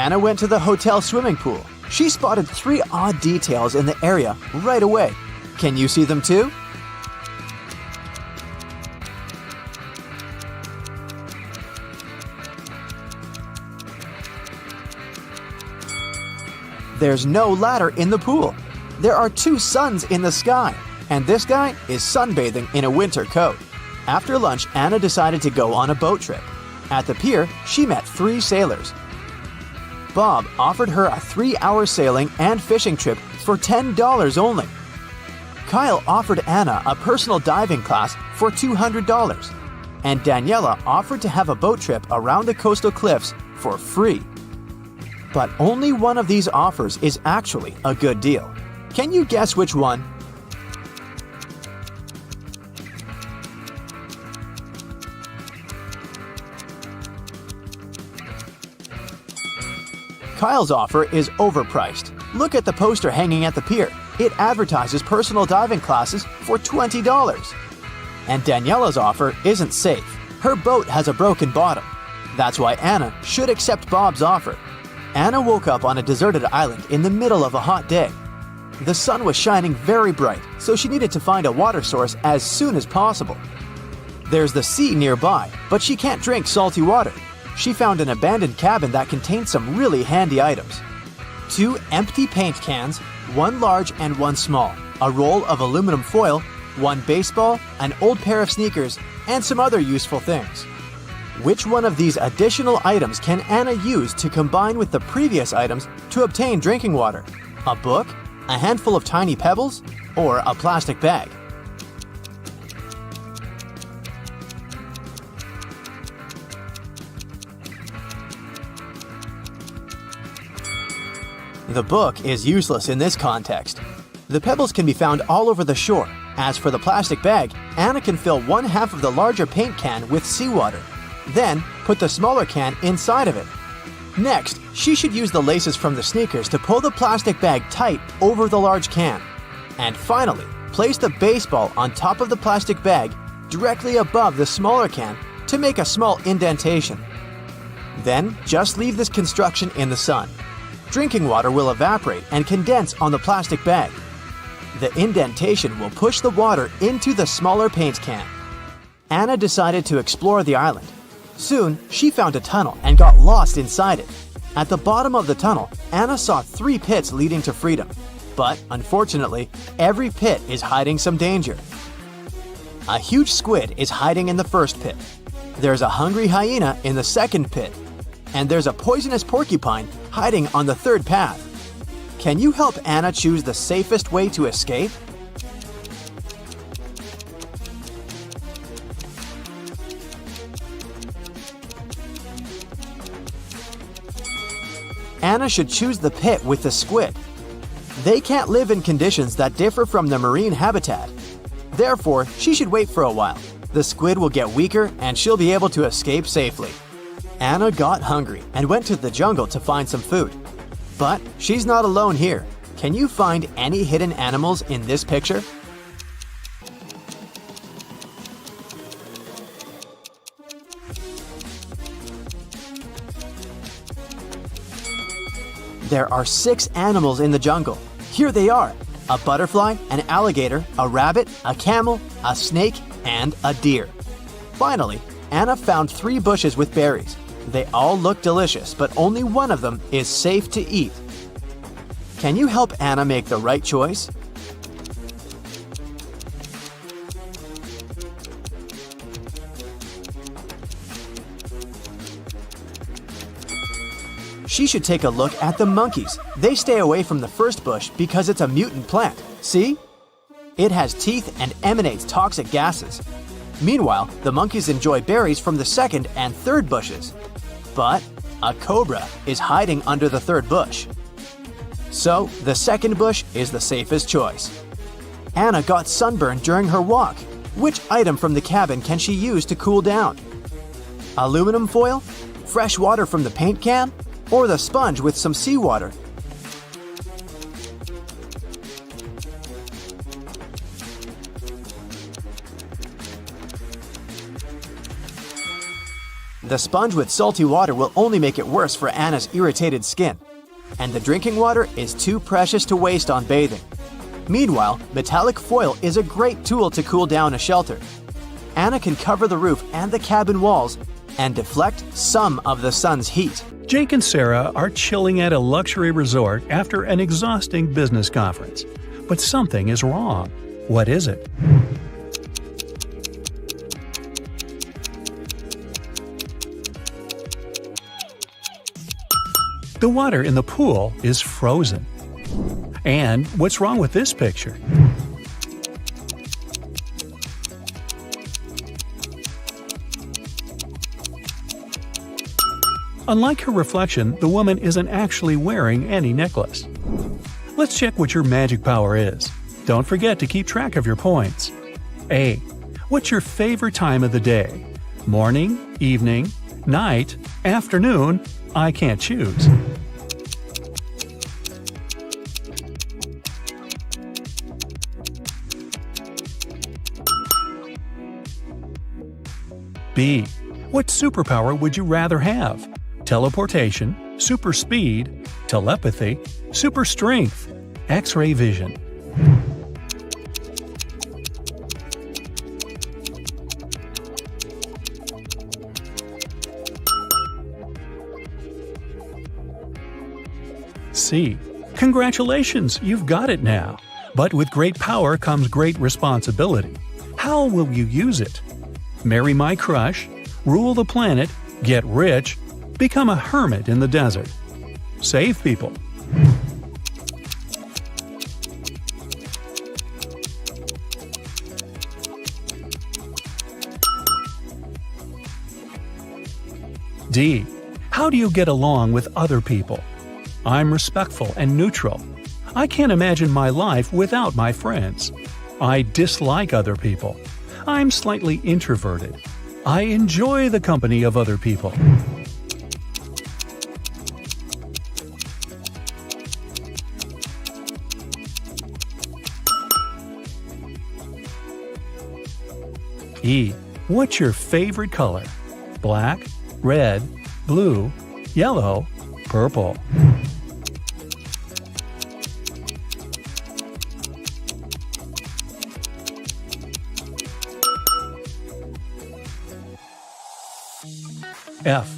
Anna went to the hotel swimming pool. She spotted 3 odd details in the area right away. Can you see them too? There's no ladder in the pool. There are 2 suns in the sky, and this guy is sunbathing in a winter coat. After lunch, Anna decided to go on a boat trip. At the pier, she met 3 sailors. Bob offered her a 3-hour sailing and fishing trip for $10 only. Kyle offered Anna a personal diving class for $200, and Daniela offered to have a boat trip around the coastal cliffs for free. But only one of these offers is actually a good deal. Can you guess which one? Kyle's offer is overpriced. Look at the poster hanging at the pier. It advertises personal diving classes for $20. And Daniela's offer isn't safe. Her boat has a broken bottom. That's why Anna should accept Bob's offer. Anna woke up on a deserted island in the middle of a hot day. The sun was shining very bright, so she needed to find a water source as soon as possible. There's the sea nearby, but she can't drink salty water. She found an abandoned cabin that contained some really handy items. 2 empty paint cans, 1 large and 1 small, a roll of aluminum foil, 1 baseball, an old pair of sneakers, and some other useful things. Which one of these additional items can Anna use to combine with the previous items to obtain drinking water? A book, a handful of tiny pebbles, or a plastic bag? The book is useless in this context. The pebbles can be found all over the shore. As for the plastic bag, Anna can fill 1/2 of the larger paint can with seawater. Then, put the smaller can inside of it. Next, she should use the laces from the sneakers to pull the plastic bag tight over the large can. And finally, place the baseball on top of the plastic bag directly above the smaller can to make a small indentation. Then, just leave this construction in the sun. Drinking water will evaporate and condense on the plastic bag. The indentation will push the water into the smaller paint can. Anna decided to explore the island. Soon, she found a tunnel and got lost inside it. At the bottom of the tunnel, Anna saw 3 pits leading to freedom. But, unfortunately, every pit is hiding some danger. A huge squid is hiding in the first pit. There's a hungry hyena in the second pit. And there's a poisonous porcupine hiding on the 3rd path. Can you help Anna choose the safest way to escape? Anna should choose the pit with the squid. They can't live in conditions that differ from the marine habitat. Therefore, she should wait for a while. The squid will get weaker and she'll be able to escape safely. Anna got hungry and went to the jungle to find some food. But she's not alone here. Can you find any hidden animals in this picture? There are 6 animals in the jungle. Here they are: a butterfly, an alligator, a rabbit, a camel, a snake, and a deer. Finally, Anna found 3 bushes with berries. They all look delicious, but only one of them is safe to eat. Can you help Anna make the right choice? She should take a look at the monkeys. They stay away from the first bush because it's a mutant plant. See? It has teeth and emanates toxic gases. Meanwhile, the monkeys enjoy berries from the second and third bushes. But a cobra is hiding under the third bush. So, the second bush is the safest choice. Anna got sunburned during her walk. Which item from the cabin can she use to cool down? Aluminum foil? Fresh water from the paint can? Or the sponge with some seawater? The sponge with salty water will only make it worse for Anna's irritated skin. And the drinking water is too precious to waste on bathing. Meanwhile, metallic foil is a great tool to cool down a shelter. Anna can cover the roof and the cabin walls and deflect some of the sun's heat. Jake and Sarah are chilling at a luxury resort after an exhausting business conference. But something is wrong. What is it? The water in the pool is frozen. And what's wrong with this picture? Unlike her reflection, the woman isn't actually wearing any necklace. Let's check what your magic power is. Don't forget to keep track of your points. A. What's your favorite time of the day? Morning, evening, night, afternoon? I can't choose. B. What superpower would you rather have? Teleportation, super speed, telepathy, super strength, X-ray vision. C. Congratulations, you've got it now. But with great power comes great responsibility. How will you use it? Marry my crush, rule the planet, get rich, become a hermit in the desert. Save people. D. How do you get along with other people? I'm respectful and neutral. I can't imagine my life without my friends. I dislike other people. I'm slightly introverted. I enjoy the company of other people. E. What's your favorite color? Black, red, blue, yellow, purple. F.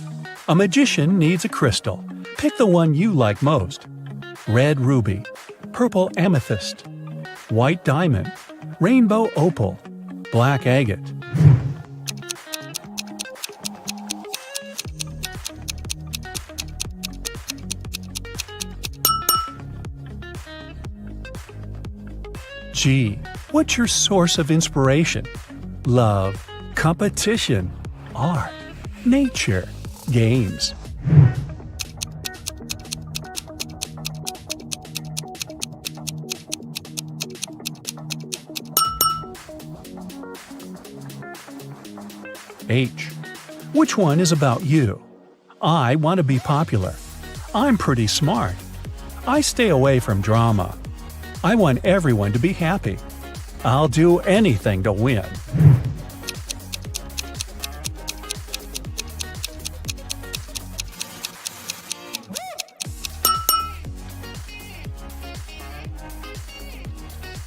A magician needs a crystal. Pick the one you like most. Red ruby, purple amethyst, white diamond, rainbow opal, black agate. G. What's your source of inspiration? Love, competition, art, nature, games. H. Which one is about you? I want to be popular. I'm pretty smart. I stay away from drama. I want everyone to be happy. I'll do anything to win.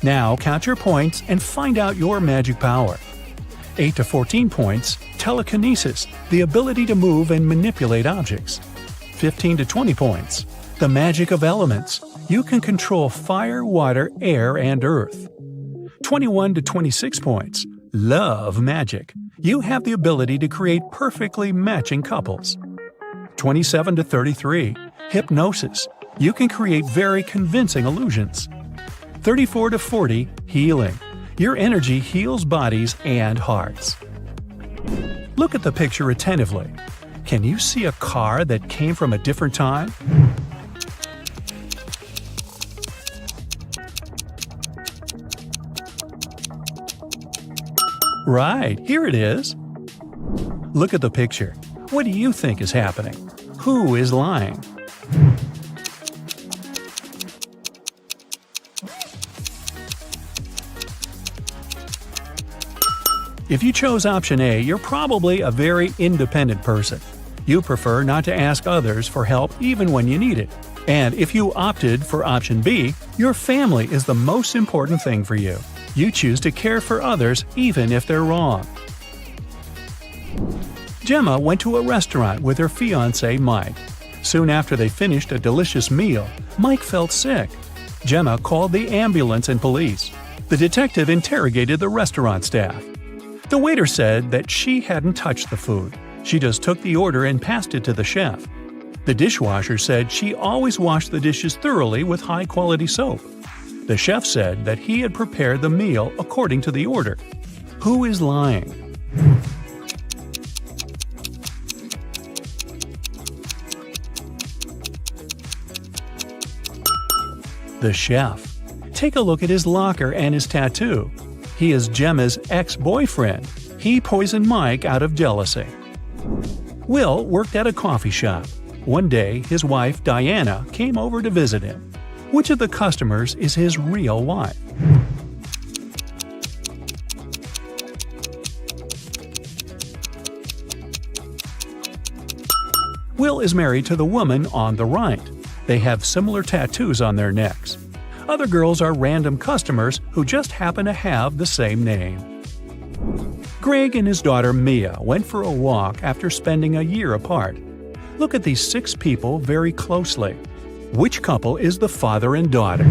Now count your points and find out your magic power. 8 to 14 points, telekinesis, the ability to move and manipulate objects. 15 to 20 points, the magic of elements. You can control fire, water, air, and earth. 21 to 26 points, love magic. You have the ability to create perfectly matching couples. 27 to 33, hypnosis. You can create very convincing illusions. 34 to 40, healing. Your energy heals bodies and hearts. Look at the picture attentively. Can you see a car that came from a different time? Right, here it is. Look at the picture. What do you think is happening? Who is lying? If you chose option A, you're probably a very independent person. You prefer not to ask others for help even when you need it. And if you opted for option B, your family is the most important thing for you. You choose to care for others even if they're wrong. Gemma went to a restaurant with her fiancé Mike. Soon after they finished a delicious meal, Mike felt sick. Gemma called the ambulance and police. The detective interrogated the restaurant staff. The waiter said that she hadn't touched the food. She just took the order and passed it to the chef. The dishwasher said she always washed the dishes thoroughly with high-quality soap. The chef said that he had prepared the meal according to the order. Who is lying? The chef. Take a look at his locker and his tattoo. He is Gemma's ex-boyfriend. He poisoned Mike out of jealousy. Will worked at a coffee shop. One day, his wife, Diana, came over to visit him. Which of the customers is his real wife? Will is married to the woman on the right. They have similar tattoos on their necks. Other girls are random customers who just happen to have the same name. Greg and his daughter Mia went for a walk after spending a year apart. Look at these 6 people very closely. Which couple is the father and daughter?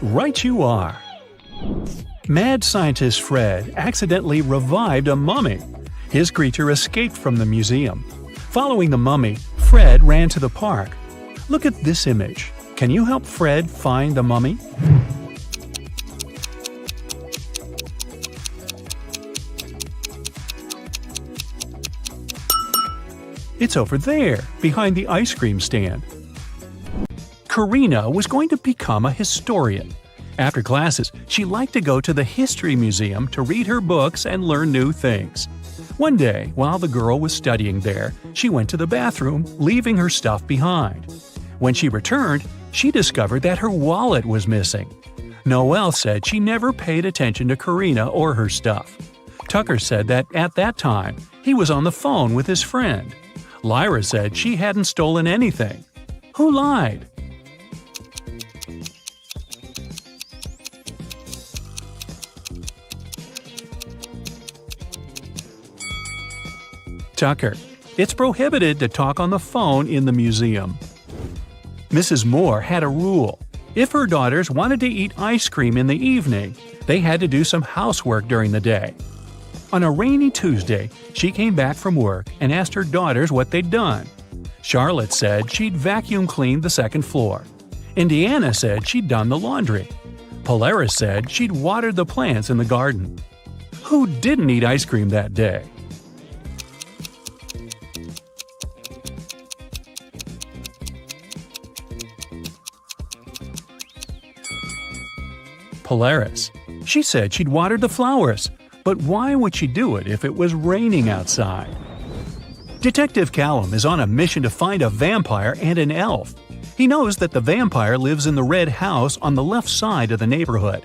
Right you are! Mad scientist Fred accidentally revived a mummy. His creature escaped from the museum. Following the mummy, Fred ran to the park. Look at this image. Can you help Fred find the mummy? It's over there, behind the ice cream stand. Karina was going to become a historian. After classes, she liked to go to the History Museum to read her books and learn new things. One day, while the girl was studying there, she went to the bathroom, leaving her stuff behind. When she returned, she discovered that her wallet was missing. Noelle said she never paid attention to Karina or her stuff. Tucker said that at that time, he was on the phone with his friend. Lyra said she hadn't stolen anything. Who lied? Tucker. It's prohibited to talk on the phone in the museum. Mrs. Moore had a rule. If her daughters wanted to eat ice cream in the evening, they had to do some housework during the day. On a rainy Tuesday, she came back from work and asked her daughters what they'd done. Charlotte said she'd vacuum cleaned the second floor. Indiana said she'd done the laundry. Polaris said she'd watered the plants in the garden. Who didn't eat ice cream that day? Polaris. She said she'd watered the flowers. But why would she do it if it was raining outside? Detective Callum is on a mission to find a vampire and an elf. He knows that the vampire lives in the red house on the left side of the neighborhood.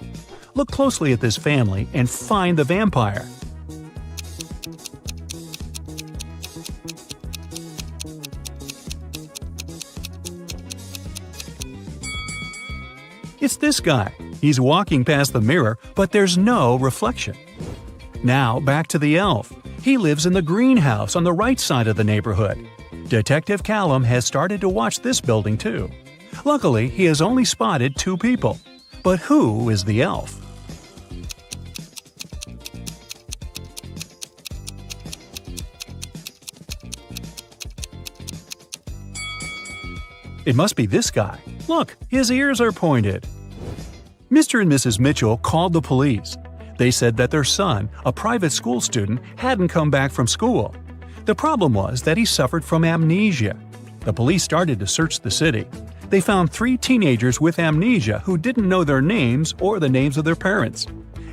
Look closely at this family and find the vampire. It's this guy. He's walking past the mirror, but there's no reflection. Now back to the elf. He lives in the greenhouse on the right side of the neighborhood. Detective Callum has started to watch this building too. Luckily, he has only spotted 2 people. But who is the elf? It must be this guy. Look, his ears are pointed. Mr. and Mrs. Mitchell called the police. They said that their son, a private school student, hadn't come back from school. The problem was that he suffered from amnesia. The police started to search the city. They found 3 teenagers with amnesia who didn't know their names or the names of their parents.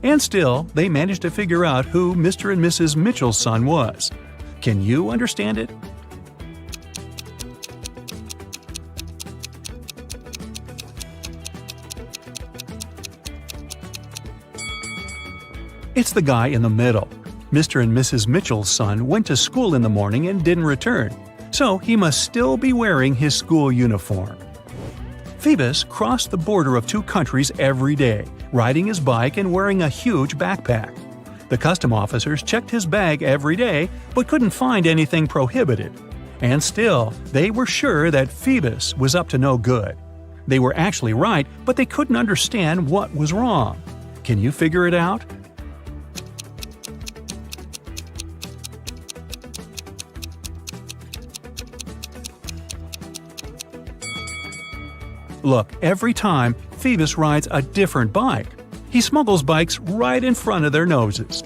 And still, they managed to figure out who Mr. and Mrs. Mitchell's son was. Can you understand it? It's the guy in the middle. Mr. and Mrs. Mitchell's son went to school in the morning and didn't return, so he must still be wearing his school uniform. Phoebus crossed the border of 2 countries every day, riding his bike and wearing a huge backpack. The custom officers checked his bag every day but couldn't find anything prohibited. And still, they were sure that Phoebus was up to no good. They were actually right, but they couldn't understand what was wrong. Can you figure it out? Look, every time, Phoebus rides a different bike. He smuggles bikes right in front of their noses.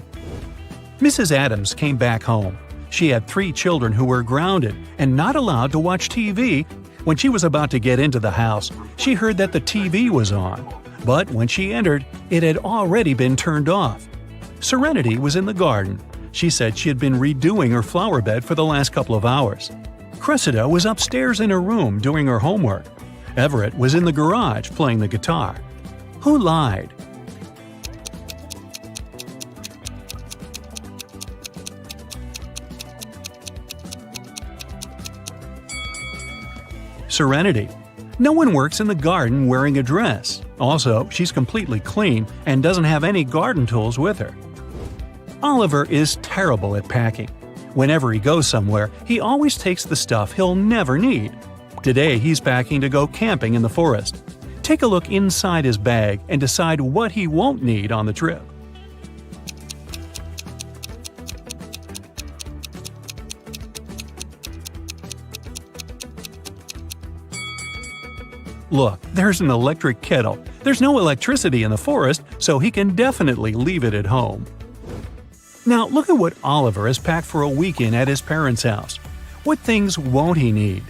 Mrs. Adams came back home. She had 3 children who were grounded and not allowed to watch TV. When she was about to get into the house, she heard that the TV was on. But when she entered, it had already been turned off. Serenity was in the garden. She said she had been redoing her flower bed for the last couple of hours. Cressida was upstairs in her room doing her homework. Everett was in the garage playing the guitar. Who lied? Serenity. No one works in the garden wearing a dress. Also, she's completely clean and doesn't have any garden tools with her. Oliver is terrible at packing. Whenever he goes somewhere, he always takes the stuff he'll never need. Today, he's packing to go camping in the forest. Take a look inside his bag and decide what he won't need on the trip. Look, there's an electric kettle. There's no electricity in the forest, so he can definitely leave it at home. Now, look at what Oliver has packed for a weekend at his parents' house. What things won't he need?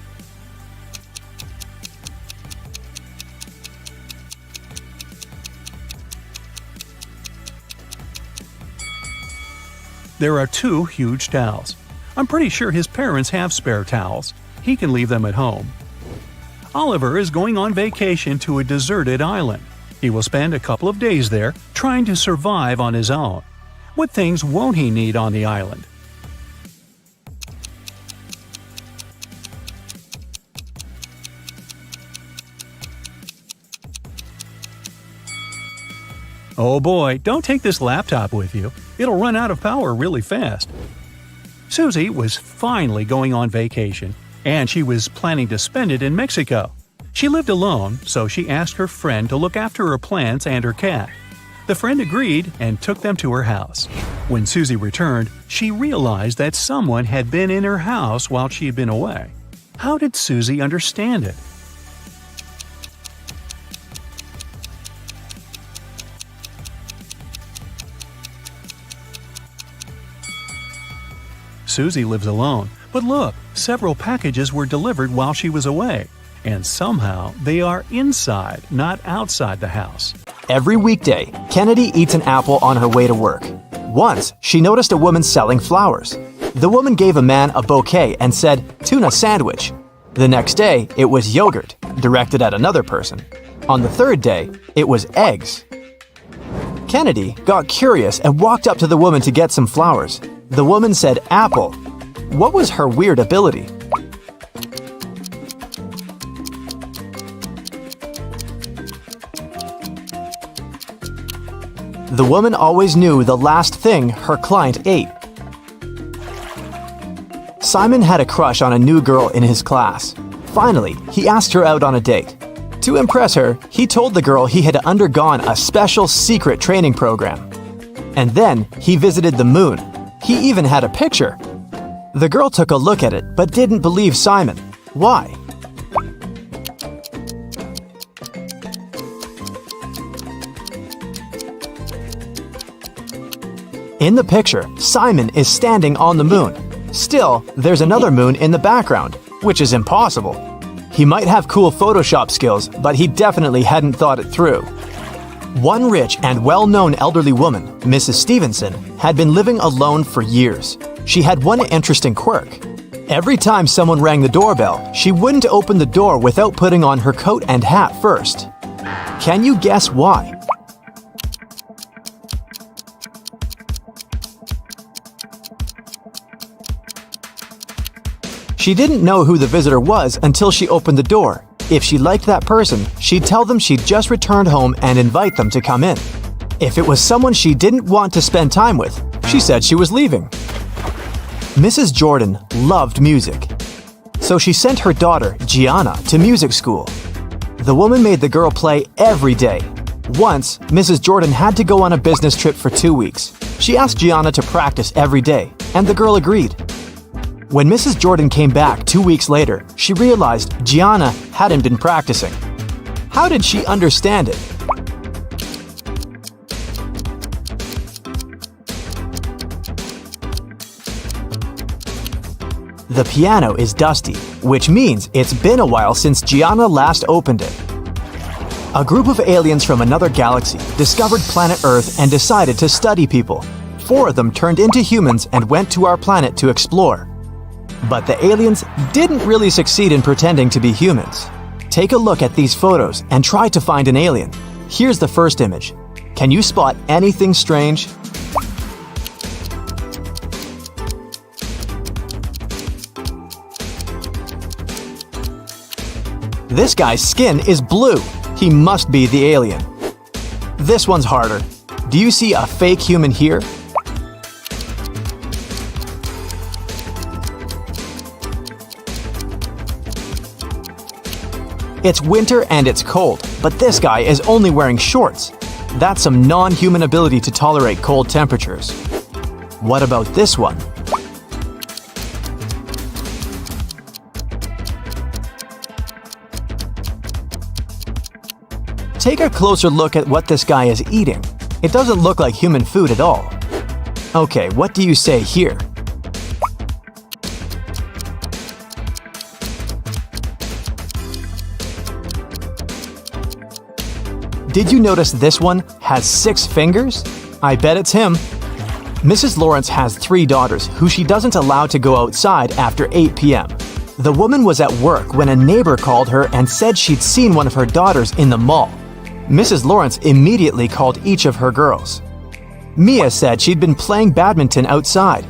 There are 2 huge towels. I'm pretty sure his parents have spare towels. He can leave them at home. Oliver is going on vacation to a deserted island. He will spend a couple of days there trying to survive on his own. What things won't he need on the island? Oh boy, don't take this laptop with you. It'll run out of power really fast. Susie was finally going on vacation, and she was planning to spend it in Mexico. She lived alone, so she asked her friend to look after her plants and her cat. The friend agreed and took them to her house. When Susie returned, she realized that someone had been in her house while she had been away. How did Susie understand it? Susie lives alone, but look, several packages were delivered while she was away. And somehow they are inside, not outside the house. Every weekday, Kennedy eats an apple on her way to work. Once, she noticed a woman selling flowers. The woman gave a man a bouquet and said, "Tuna sandwich." The next day, it was yogurt, directed at another person. On the 3rd day, it was eggs. Kennedy got curious and walked up to the woman to get some flowers. The woman said apple. What was her weird ability? The woman always knew the last thing her client ate. Simon had a crush on a new girl in his class. Finally, he asked her out on a date. To impress her, he told the girl he had undergone a special secret training program. And then he visited the moon. He even had a picture. The girl took a look at it but didn't believe Simon. Why? In the picture, Simon is standing on the moon. Still, there's another moon in the background, which is impossible. He might have cool Photoshop skills, but he definitely hadn't thought it through. One rich and well-known elderly woman, Mrs. Stevenson, had been living alone for years. She had one interesting quirk. Every time someone rang the doorbell, she wouldn't open the door without putting on her coat and hat first. Can you guess why? She didn't know who the visitor was until she opened the door. If she liked that person, she'd tell them she'd just returned home and invite them to come in. If it was someone she didn't want to spend time with, she said she was leaving. Mrs. Jordan loved music, so she sent her daughter, Gianna, to music school. The woman made the girl play every day. Once, Mrs. Jordan had to go on a business trip for 2 weeks. She asked Gianna to practice every day, and the girl agreed. When Mrs. Jordan came back 2 weeks later, she realized Gianna hadn't been practicing. How did she understand it? The piano is dusty, which means it's been a while since Gianna last opened it. A group of aliens from another galaxy discovered planet Earth and decided to study people. 4 of them turned into humans and went to our planet to explore. But the aliens didn't really succeed in pretending to be humans. Take a look at these photos and try to find an alien. Here's the first image. Can you spot anything strange? This guy's skin is blue. He must be the alien. This one's harder. Do you see a fake human here? It's winter and it's cold, but this guy is only wearing shorts. That's some non-human ability to tolerate cold temperatures. What about this one? Take a closer look at what this guy is eating. It doesn't look like human food at all. Okay, what do you say here? Did you notice this one has 6 fingers? I bet it's him. Mrs. Lawrence has 3 daughters who she doesn't allow to go outside after 8 p.m. The woman was at work when a neighbor called her and said she'd seen one of her daughters in the mall. Mrs. Lawrence immediately called each of her girls. Mia said she'd been playing badminton outside.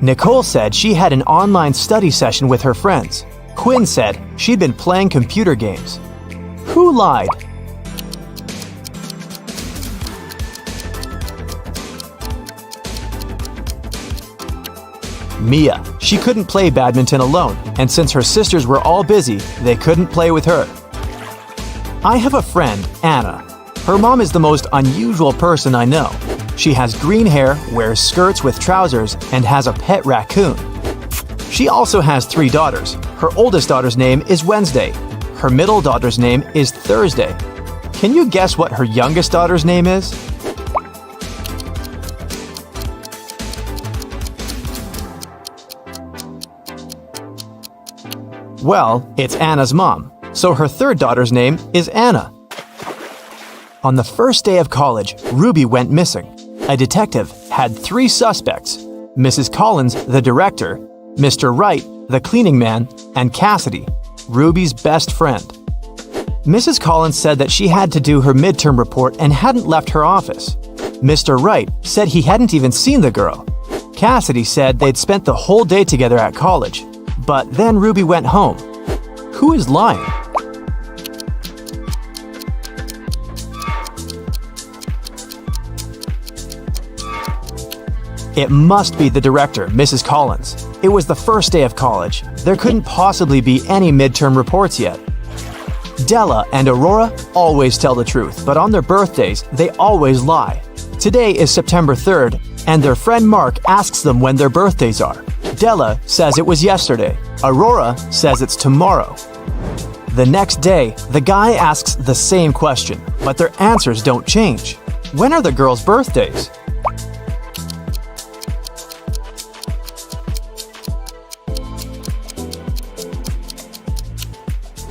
Nicole said she had an online study session with her friends. Quinn said she'd been playing computer games. Who lied? Mia. She couldn't play badminton alone, and since her sisters were all busy, they couldn't play with her. I have a friend, Anna. Her mom is the most unusual person I know. She has green hair, wears skirts with trousers, and has a pet raccoon. She also has 3 daughters. Her oldest daughter's name is Wednesday. Her middle daughter's name is Thursday. Can you guess what her youngest daughter's name is? Well, it's Anna's mom, so her 3rd daughter's name is Anna. On the first day of college, Ruby went missing. A detective had 3 suspects: Mrs. Collins, the director, Mr. Wright, the cleaning man, and Cassidy, Ruby's best friend. Mrs. Collins said that she had to do her midterm report and hadn't left her office. Mr. Wright said he hadn't even seen the girl. Cassidy said they'd spent the whole day together at college. But then Ruby went home. Who is lying? It must be the director, Mrs. Collins. It was the first day of college. There couldn't possibly be any midterm reports yet. Della and Aurora always tell the truth, but on their birthdays, they always lie. Today is September 3rd, and their friend Mark asks them when their birthdays are. Della says it was yesterday. Aurora says it's tomorrow. The next day, the guy asks the same question, but their answers don't change. When are the girls' birthdays?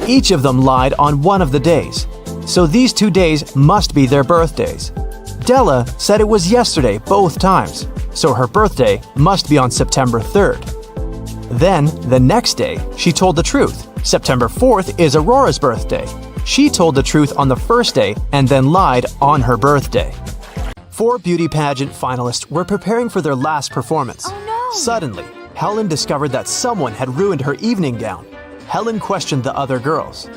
Each of them lied on one of the days, so these 2 days must be their birthdays. Della said it was yesterday both times, so her birthday must be on September 3rd. Then, the next day, she told the truth. September 4th is Aurora's birthday. She told the truth on the first day and then lied on her birthday. 4 beauty pageant finalists were preparing for their last performance. Oh no! Suddenly, Helen discovered that someone had ruined her evening gown. Helen questioned the other girls.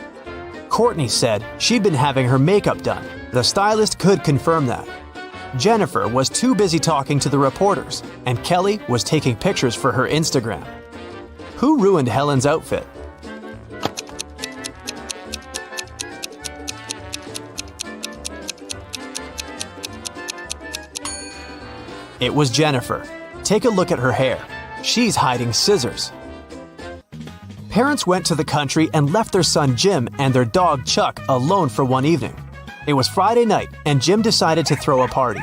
Courtney said she'd been having her makeup done. The stylist could confirm that. Jennifer was too busy talking to the reporters, and Kelly was taking pictures for her Instagram. Who ruined Helen's outfit? It was Jennifer. Take a look at her hair. She's hiding scissors. Parents went to the country and left their son Jim and their dog Chuck alone for one evening. It was Friday night, and Jim decided to throw a party.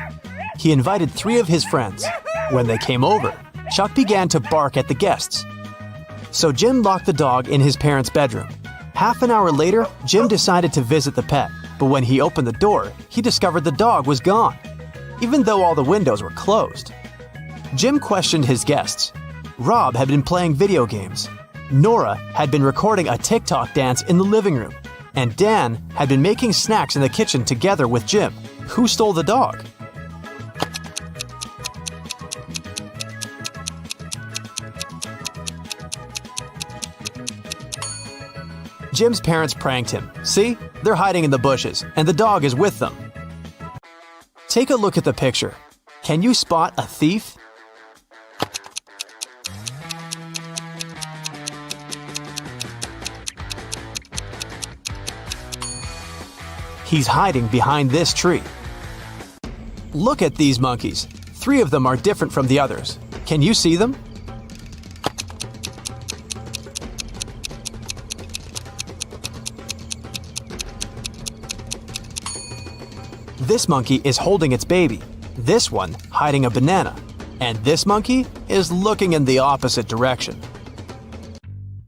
He invited 3 of his friends. When they came over, Chuck began to bark at the guests. So Jim locked the dog in his parents' bedroom. Half an hour later, Jim decided to visit the pet, but when he opened the door, he discovered the dog was gone, even though all the windows were closed. Jim questioned his guests. Rob had been playing video games. Nora had been recording a TikTok dance in the living room. And Dan had been making snacks in the kitchen together with Jim. Who stole the dog? Jim's parents pranked him. See? They're hiding in the bushes, and the dog is with them. Take a look at the picture. Can you spot a thief? He's hiding behind this tree. Look at these monkeys. 3 of them are different from the others. Can you see them? This monkey is holding its baby. This one hiding a banana. And this monkey is looking in the opposite direction.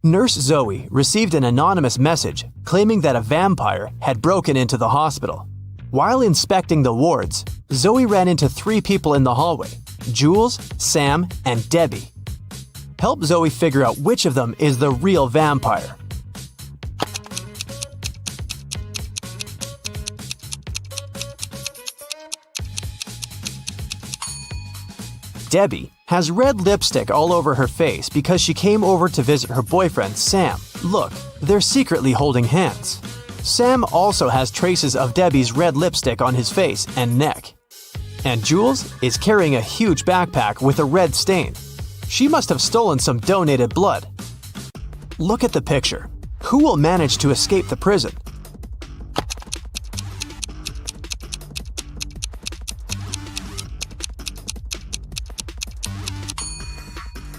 Nurse Zoe received an anonymous message claiming that a vampire had broken into the hospital. While inspecting the wards, Zoe ran into 3 people in the hallway: Jules, Sam, and Debbie. Help Zoe figure out which of them is the real vampire. Debbie has red lipstick all over her face because she came over to visit her boyfriend, Sam. Look, they're secretly holding hands. Sam also has traces of Debbie's red lipstick on his face and neck. And Jules is carrying a huge backpack with a red stain. She must have stolen some donated blood. Look at the picture. Who will manage to escape the prison?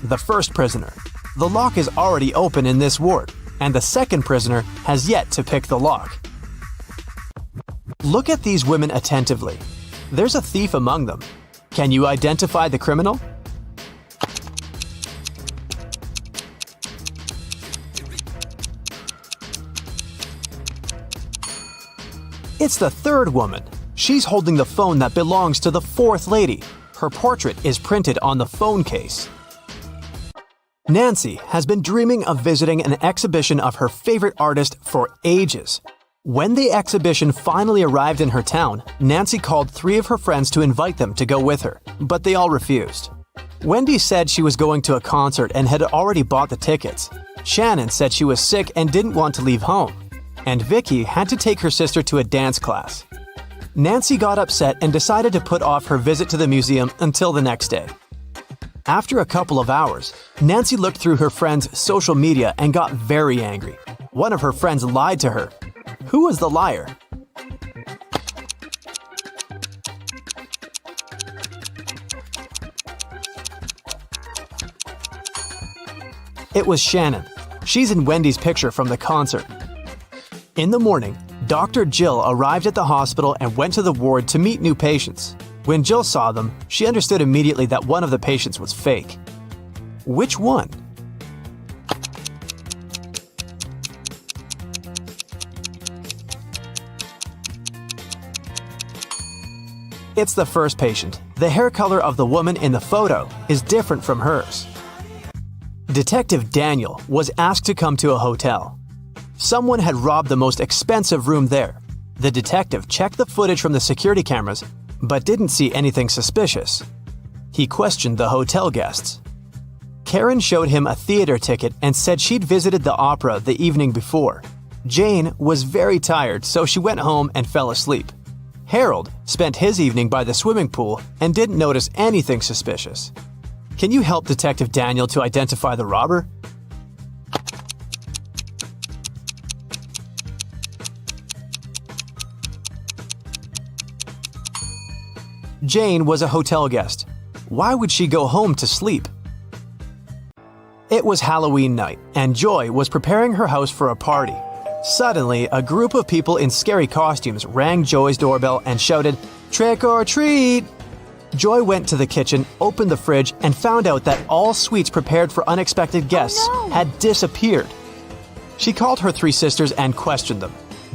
The first prisoner. The lock is already open in this ward, and the second prisoner has yet to pick the lock. Look at these women attentively. There's a thief among them. Can you identify the criminal? It's the third woman. She's holding the phone that belongs to the fourth lady. Her portrait is printed on the phone case. Nancy has been dreaming of visiting an exhibition of her favorite artist for ages. When the exhibition finally arrived in her town, Nancy called 3 of her friends to invite them to go with her, but they all refused. Wendy said she was going to a concert and had already bought the tickets. Shannon said she was sick and didn't want to leave home. And Vicky had to take her sister to a dance class. Nancy got upset and decided to put off her visit to the museum until the next day. After a couple of hours, Nancy looked through her friend's social media and got very angry. One of her friends lied to her. Who was the liar? It was Shannon. She's in Wendy's picture from the concert. In the morning, Dr. Jill arrived at the hospital and went to the ward to meet new patients. When Jill saw them, she understood immediately that one of the patients was fake. Which one? It's the first patient. The hair color of the woman in the photo is different from hers. Detective Daniel was asked to come to a hotel. Someone had robbed the most expensive room there. The detective checked the footage from the security cameras, but didn't see anything suspicious. He questioned the hotel guests. Karen showed him a theater ticket and said she'd visited the opera the evening before. Jane was very tired, so she went home and fell asleep. Harold spent his evening by the swimming pool and didn't notice anything suspicious. Can you help Detective Daniel to identify the robber? Jane was a hotel guest. Why would she go home to sleep? It was Halloween night, and Joy was preparing her house for a party. Suddenly, a group of people in scary costumes rang Joy's doorbell and shouted, "Trick or treat!" Joy went to the kitchen, opened the fridge, and found out that all sweets prepared for unexpected guests had disappeared. She called her 3 sisters and questioned them.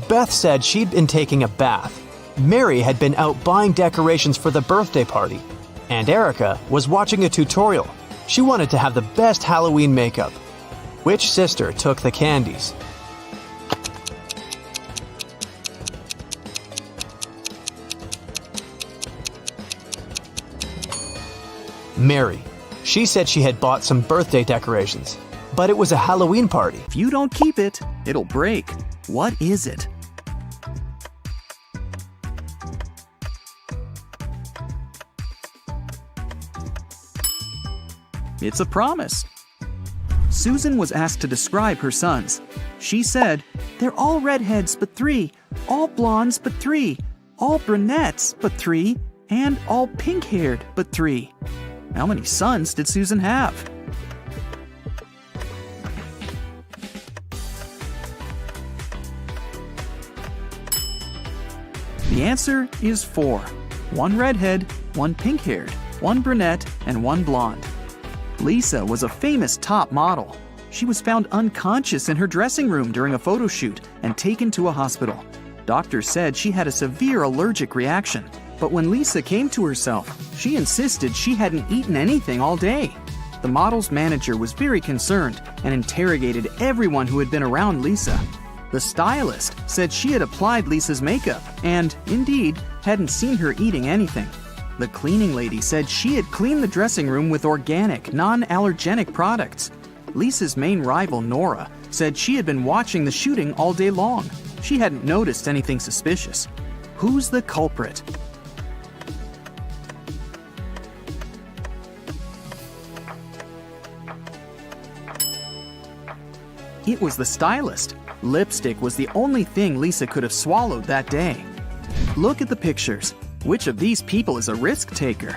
Beth said she'd been taking a bath. Mary had been out buying decorations for the birthday party. And Erica was watching a tutorial. She wanted to have the best Halloween makeup. Which sister took the candies? Mary. She said she had bought some birthday decorations, but it was a Halloween party. If you don't keep it, it'll break. What is it? It's a promise. Susan was asked to describe her sons. She said, "They're all redheads but 3, all blondes but 3, all brunettes but 3, and all pink-haired but 3. How many sons did Susan have? The answer is 4. 1 redhead, 1 pink-haired, 1 brunette, and 1 blonde. Lisa was a famous top model. She was found unconscious in her dressing room during a photo shoot and taken to a hospital. Doctors said she had a severe allergic reaction. But when Lisa came to herself, she insisted she hadn't eaten anything all day. The model's manager was very concerned and interrogated everyone who had been around Lisa. The stylist said she had applied Lisa's makeup and, indeed, hadn't seen her eating anything. The cleaning lady said she had cleaned the dressing room with organic, non-allergenic products. Lisa's main rival, Nora, said she had been watching the shooting all day long. She hadn't noticed anything suspicious. Who's the culprit? It was the stylist. Lipstick was the only thing Lisa could have swallowed that day. Look at the pictures. Which of these people is a risk taker?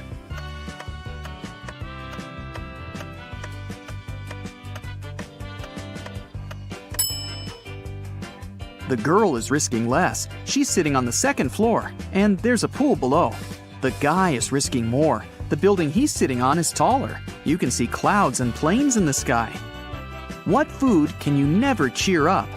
The girl is risking less. She's sitting on the second floor, and there's a pool below. The guy is risking more. The building he's sitting on is taller. You can see clouds and planes in the sky. What food can you never cheer up?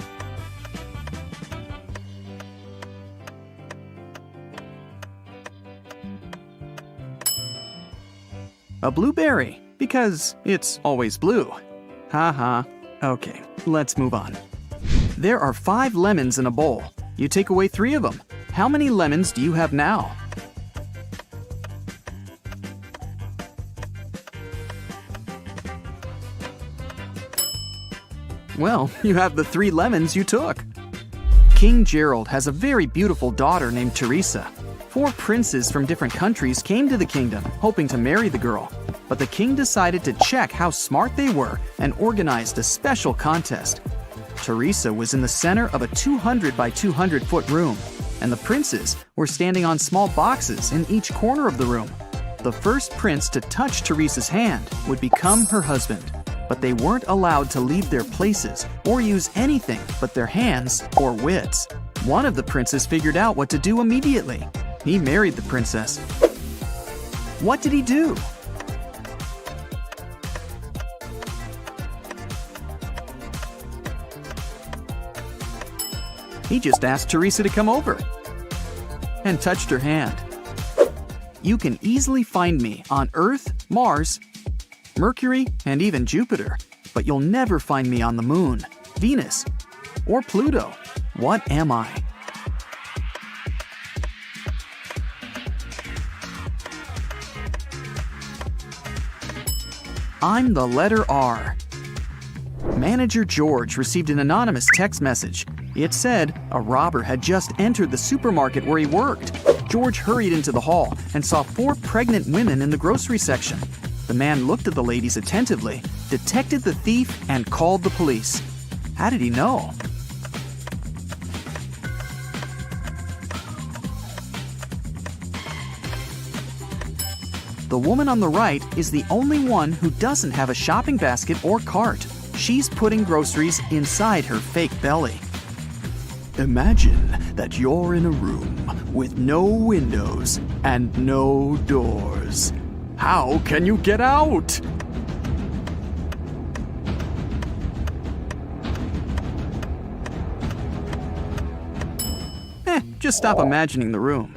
A blueberry, because it's always blue. Haha. Okay, let's move on. There are 5 lemons in a bowl. You take away 3 of them. How many lemons do you have now? Well, you have the 3 lemons you took. King Gerald has a very beautiful daughter named Teresa. 4 princes from different countries came to the kingdom, hoping to marry the girl. But the king decided to check how smart they were and organized a special contest. Teresa was in the center of a 200 by 200 foot room, and the princes were standing on small boxes in each corner of the room. The first prince to touch Teresa's hand would become her husband, but they weren't allowed to leave their places or use anything but their hands or wits. One of the princes figured out what to do immediately. He married the princess. What did he do? He just asked Teresa to come over and touched her hand. You can easily find me on Earth, Mars, Mercury, and even Jupiter, but you'll never find me on the Moon, Venus, or Pluto. What am I? I'm the letter R. Manager George received an anonymous text message. It said a robber had just entered the supermarket where he worked. George hurried into the hall and saw 4 pregnant women in the grocery section. The man looked at the ladies attentively, detected the thief, and called the police. How did he know? The woman on the right is the only one who doesn't have a shopping basket or cart. She's putting groceries inside her fake belly. Imagine that you're in a room with no windows and no doors. How can you get out? Just stop imagining the room.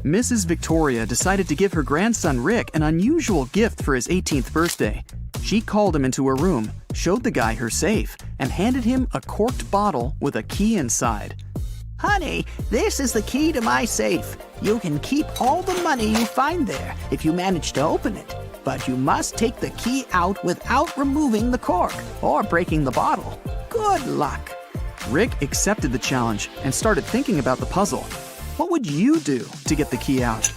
Mrs. Victoria decided to give her grandson Rick an unusual gift for his 18th birthday. She called him into her room, showed the guy her safe, and handed him a corked bottle with a key inside. Honey, this is the key to my safe. You can keep all the money you find there if you manage to open it. But you must take the key out without removing the cork or breaking the bottle. Good luck. Rick accepted the challenge and started thinking about the puzzle. What would you do to get the key out?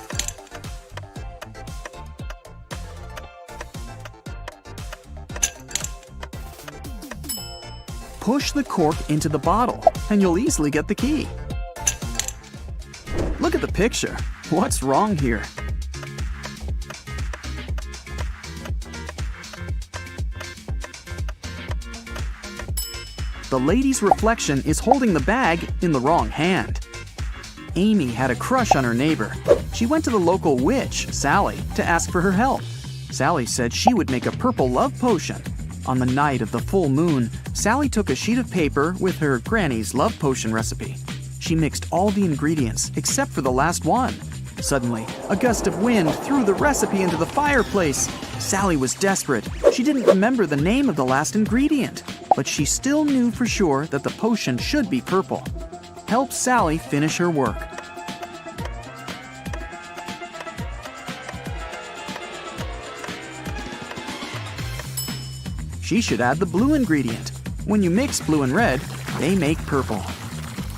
Push the cork into the bottle, and you'll easily get the key. Look at the picture. What's wrong here? The lady's reflection is holding the bag in the wrong hand. Amy had a crush on her neighbor. She went to the local witch, Sally, to ask for her help. Sally said she would make a purple love potion. On the night of the full moon, Sally took a sheet of paper with her granny's love potion recipe. She mixed all the ingredients except for the last one. Suddenly, a gust of wind threw the recipe into the fireplace. Sally was desperate. She didn't remember the name of the last ingredient, but she still knew for sure that the potion should be purple. Help Sally finish her work. She should add the blue ingredient. When you mix blue and red, they make purple.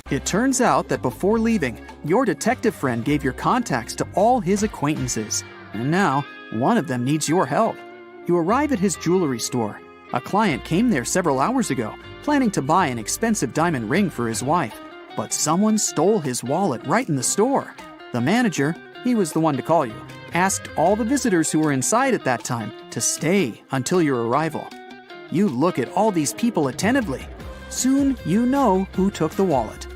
It turns out that before leaving, your detective friend gave your contacts to all his acquaintances. And now, one of them needs your help. You arrive at his jewelry store. A client came there several hours ago, planning to buy an expensive diamond ring for his wife. But someone stole his wallet right in the store. The manager, he was the one to call you, asked all the visitors who were inside at that time to stay until your arrival. You look at all these people attentively. Soon you know who took the wallet.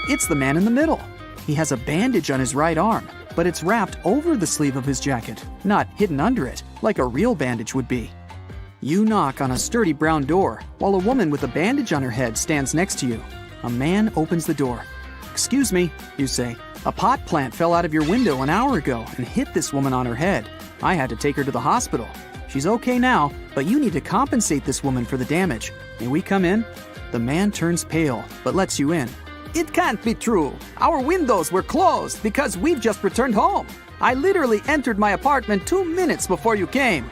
It's the man in the middle. He has a bandage on his right arm, but it's wrapped over the sleeve of his jacket, not hidden under it, like a real bandage would be. You knock on a sturdy brown door, while a woman with a bandage on her head stands next to you. A man opens the door. "Excuse me," you say. "A pot plant fell out of your window an hour ago and hit this woman on her head. I had to take her to the hospital. She's okay now, but you need to compensate this woman for the damage. May we come in?" The man turns pale, but lets you in. It can't be true. Our windows were closed because we've just returned home. I literally entered my apartment 2 minutes before you came.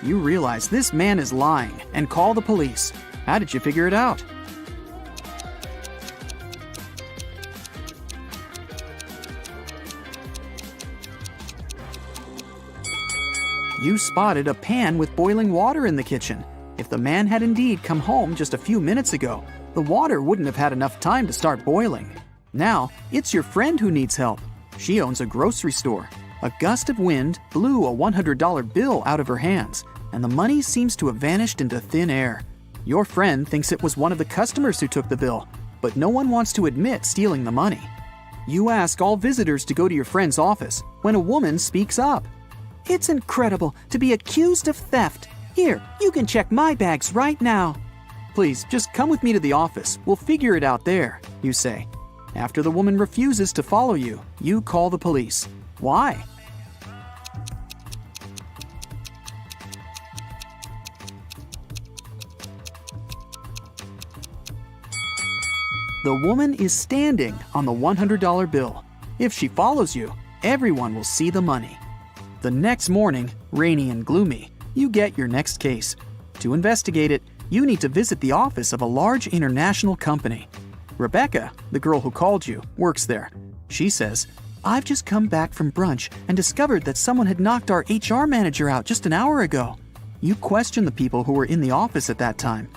You realize this man is lying and call the police. How did you figure it out? You spotted a pan with boiling water in the kitchen. If the man had indeed come home just a few minutes ago, the water wouldn't have had enough time to start boiling. Now, it's your friend who needs help. She owns a grocery store. A gust of wind blew a $100 bill out of her hands, and the money seems to have vanished into thin air. Your friend thinks it was one of the customers who took the bill, but no one wants to admit stealing the money. You ask all visitors to go to your friend's office when a woman speaks up. It's incredible to be accused of theft. Here, you can check my bags right now. Please, just come with me to the office. We'll figure it out there, you say. After the woman refuses to follow you, you call the police. Why? The woman is standing on the $100 bill. If she follows you, everyone will see the money. The next morning, rainy and gloomy, you get your next case. To investigate it, you need to visit the office of a large international company. Rebecca, the girl who called you, works there. She says, "I've just come back from brunch and discovered that someone had knocked our HR manager out just an hour ago." You question the people who were in the office at that time.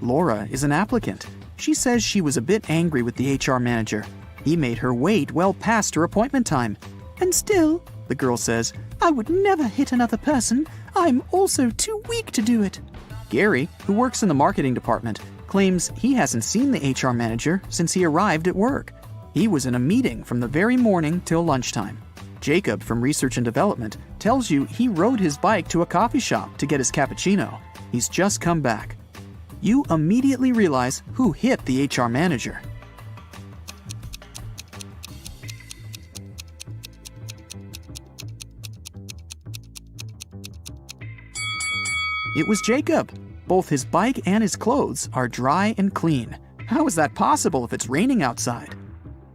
Laura is an applicant. She says she was a bit angry with the HR manager. He made her wait well past her appointment time. "And still," the girl says, "I would never hit another person. I'm also too weak to do it." Gary, who works in the marketing department, claims he hasn't seen the HR manager since he arrived at work. He was in a meeting from the very morning till lunchtime. Jacob from Research and Development tells you he rode his bike to a coffee shop to get his cappuccino. He's just come back. You immediately realize who hit the HR manager. It was Jacob. Both his bike and his clothes are dry and clean. How is that possible if it's raining outside?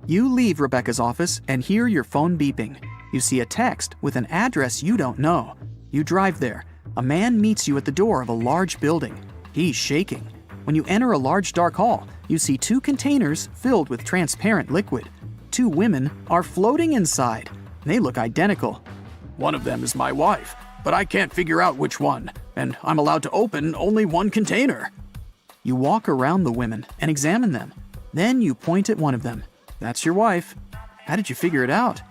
You leave Rebecca's office and hear your phone beeping. You see a text with an address you don't know. You drive there. A man meets you at the door of a large building. He's shaking. When you enter a large dark hall, you see 2 containers filled with transparent liquid. 2 women are floating inside. They look identical. "One of them is my wife, but I can't figure out which one, and I'm allowed to open only one container." You walk around the women and examine them. Then you point at one of them. "That's your wife. How did you figure it out?"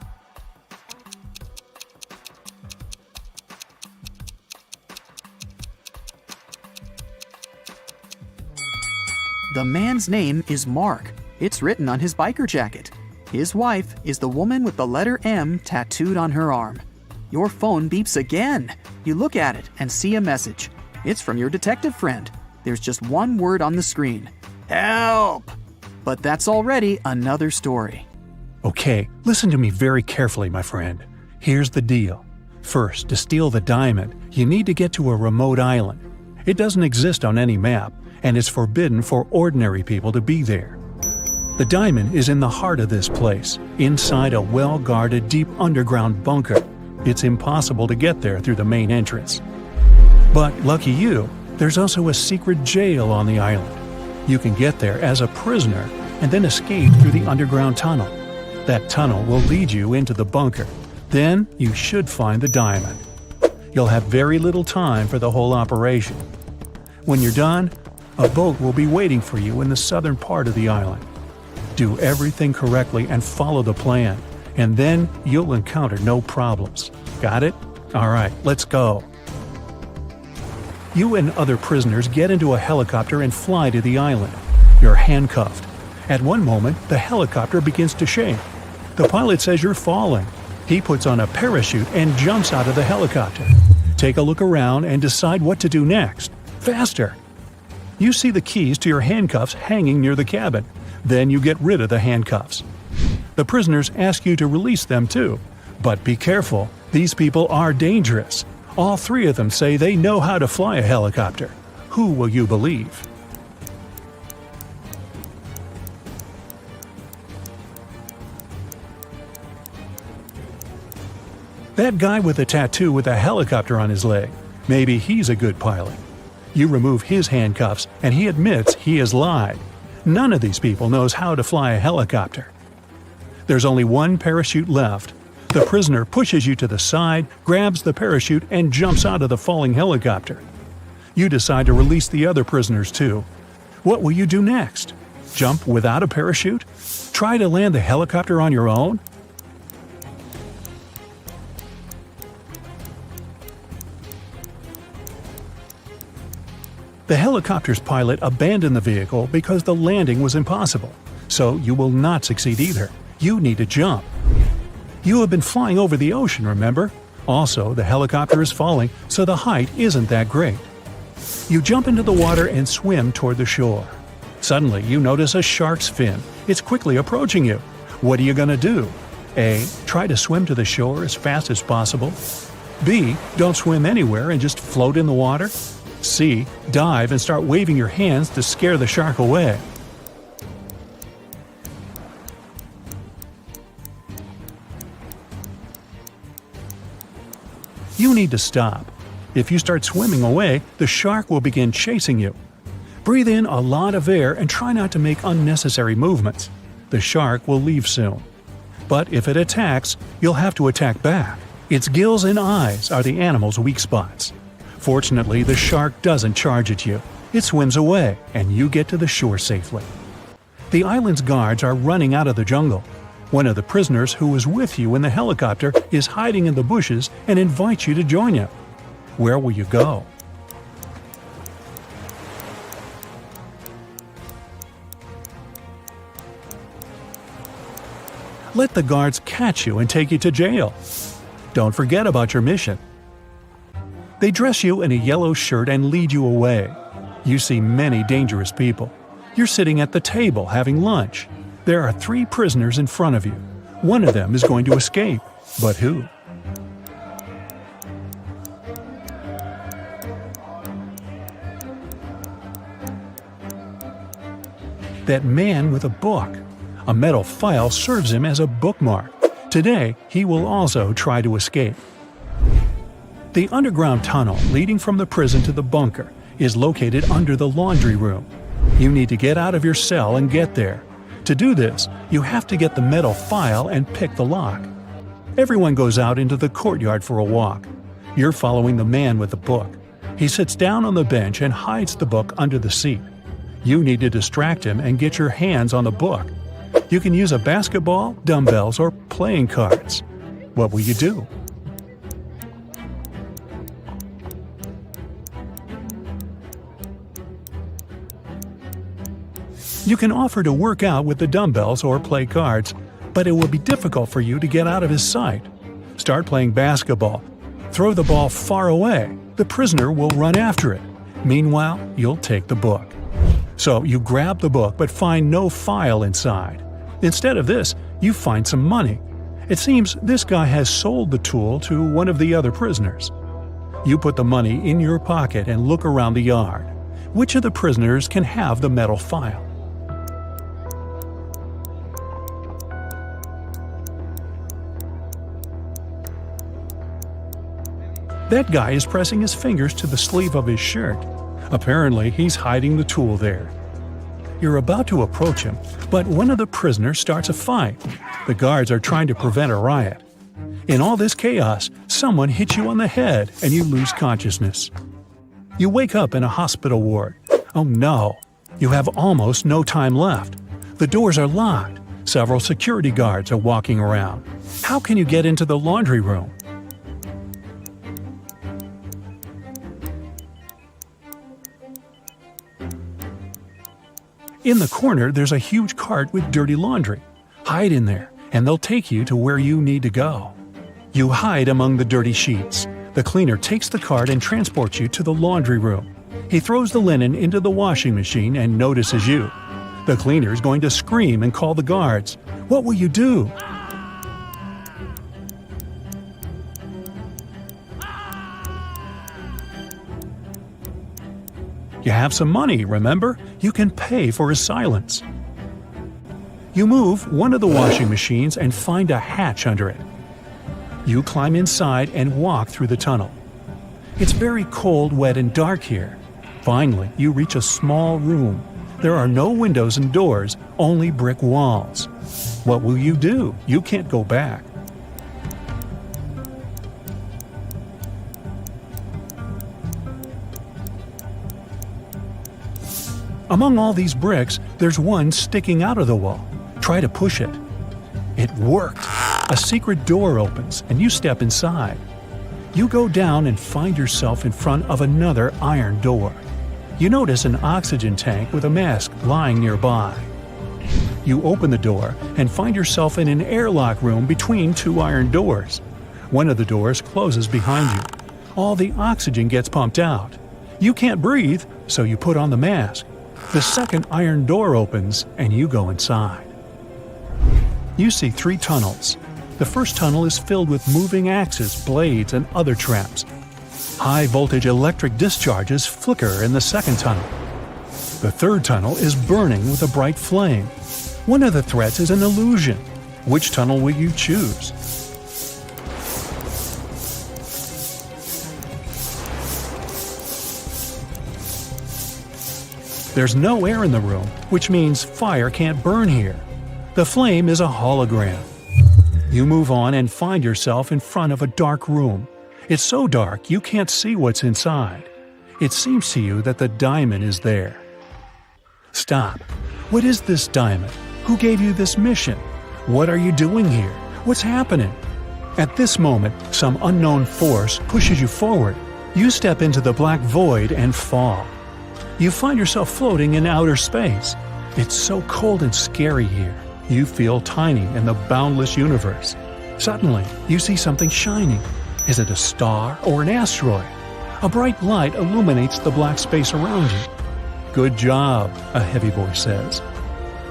The man's name is Mark. It's written on his biker jacket. His wife is the woman with the letter M tattooed on her arm. Your phone beeps again. You look at it and see a message. It's from your detective friend. There's just one word on the screen. "Help!" But that's already another story. Okay, listen to me very carefully, my friend. Here's the deal. First, to steal the diamond, you need to get to a remote island. It doesn't exist on any map, and it's forbidden for ordinary people to be there. The diamond is in the heart of this place, inside a well-guarded deep underground bunker. It's impossible to get there through the main entrance. But lucky you, there's also a secret jail on the island. You can get there as a prisoner and then escape through the underground tunnel. That tunnel will lead you into the bunker. Then you should find the diamond. You'll have very little time for the whole operation. When you're done, a boat will be waiting for you in the southern part of the island. Do everything correctly and follow the plan, and then you'll encounter no problems. Got it? All right, let's go. You and other prisoners get into a helicopter and fly to the island. You're handcuffed. At one moment, the helicopter begins to shake. The pilot says you're falling. He puts on a parachute and jumps out of the helicopter. Take a look around and decide what to do next. Faster! You see the keys to your handcuffs hanging near the cabin. Then you get rid of the handcuffs. The prisoners ask you to release them too. But be careful, these people are dangerous. All 3 of them say they know how to fly a helicopter. Who will you believe? That guy with a tattoo with a helicopter on his leg. Maybe he's a good pilot. You remove his handcuffs and he admits he has lied. None of these people knows how to fly a helicopter. There's only one parachute left. The prisoner pushes you to the side, grabs the parachute, and jumps out of the falling helicopter. You decide to release the other prisoners too. What will you do next? Jump without a parachute? Try to land the helicopter on your own? The helicopter's pilot abandoned the vehicle because the landing was impossible. So you will not succeed either. You need to jump. You have been flying over the ocean, remember? Also, the helicopter is falling, so the height isn't that great. You jump into the water and swim toward the shore. Suddenly, you notice a shark's fin. It's quickly approaching you. What are you going to do? A. Try to swim to the shore as fast as possible. B. Don't swim anywhere and just float in the water. C. Dive and start waving your hands to scare the shark away. You need to stop. If you start swimming away, the shark will begin chasing you. Breathe in a lot of air and try not to make unnecessary movements. The shark will leave soon. But if it attacks, you'll have to attack back. Its gills and eyes are the animal's weak spots. Fortunately, the shark doesn't charge at you. It swims away, and you get to the shore safely. The island's guards are running out of the jungle. One of the prisoners who was with you in the helicopter is hiding in the bushes and invites you to join him. Where will you go? Let the guards catch you and take you to jail. Don't forget about your mission. They dress you in a yellow shirt and lead you away. You see many dangerous people. You're sitting at the table having lunch. There are 3 prisoners in front of you. One of them is going to escape. But who? That man with a book. A metal file serves him as a bookmark. Today, he will also try to escape. The underground tunnel leading from the prison to the bunker is located under the laundry room. You need to get out of your cell and get there. To do this, you have to get the metal file and pick the lock. Everyone goes out into the courtyard for a walk. You're following the man with the book. He sits down on the bench and hides the book under the seat. You need to distract him and get your hands on the book. You can use a basketball, dumbbells, or playing cards. What will you do? You can offer to work out with the dumbbells or play cards, but it will be difficult for you to get out of his sight. Start playing basketball. Throw the ball far away. The prisoner will run after it. Meanwhile, you'll take the book. So you grab the book but find no file inside. Instead of this, you find some money. It seems this guy has sold the tool to one of the other prisoners. You put the money in your pocket and look around the yard. Which of the prisoners can have the metal file? That guy is pressing his fingers to the sleeve of his shirt. Apparently, he's hiding the tool there. You're about to approach him, but one of the prisoners starts a fight. The guards are trying to prevent a riot. In all this chaos, someone hits you on the head and you lose consciousness. You wake up in a hospital ward. Oh no! You have almost no time left. The doors are locked. Several security guards are walking around. How can you get into the laundry room? In the corner, there's a huge cart with dirty laundry. Hide in there, and they'll take you to where you need to go. You hide among the dirty sheets. The cleaner takes the cart and transports you to the laundry room. He throws the linen into the washing machine and notices you. The cleaner's going to scream and call the guards. What will you do? You have some money, remember? You can pay for his silence. You move one of the washing machines and find a hatch under it. You climb inside and walk through the tunnel. It's very cold, wet, and dark here. Finally, you reach a small room. There are no windows and doors, only brick walls. What will you do? You can't go back. Among all these bricks, there's one sticking out of the wall. Try to push it. It worked. A secret door opens, and you step inside. You go down and find yourself in front of another iron door. You notice an oxygen tank with a mask lying nearby. You open the door and find yourself in an airlock room between 2 iron doors. One of the doors closes behind you. All the oxygen gets pumped out. You can't breathe, so you put on the mask. The second iron door opens, and you go inside. You see 3 tunnels. The first tunnel is filled with moving axes, blades, and other traps. High-voltage electric discharges flicker in the second tunnel. The third tunnel is burning with a bright flame. One of the threats is an illusion. Which tunnel will you choose? There's no air in the room, which means fire can't burn here. The flame is a hologram. You move on and find yourself in front of a dark room. It's so dark you can't see what's inside. It seems to you that the diamond is there. Stop. What is this diamond? Who gave you this mission? What are you doing here? What's happening? At this moment, some unknown force pushes you forward. You step into the black void and fall. You find yourself floating in outer space. It's so cold and scary here. You feel tiny in the boundless universe. Suddenly, you see something shining. Is it a star or an asteroid? A bright light illuminates the black space around you. Good job, a heavy voice says.